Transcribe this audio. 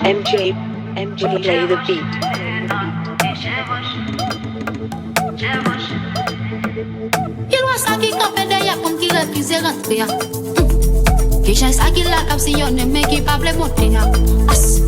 MJ play the beat. Il wa sa ki kampe de ya kon ki refize rentre ya. Ki jen sa ki la kap si yon ne me ki pa ble monte ya. As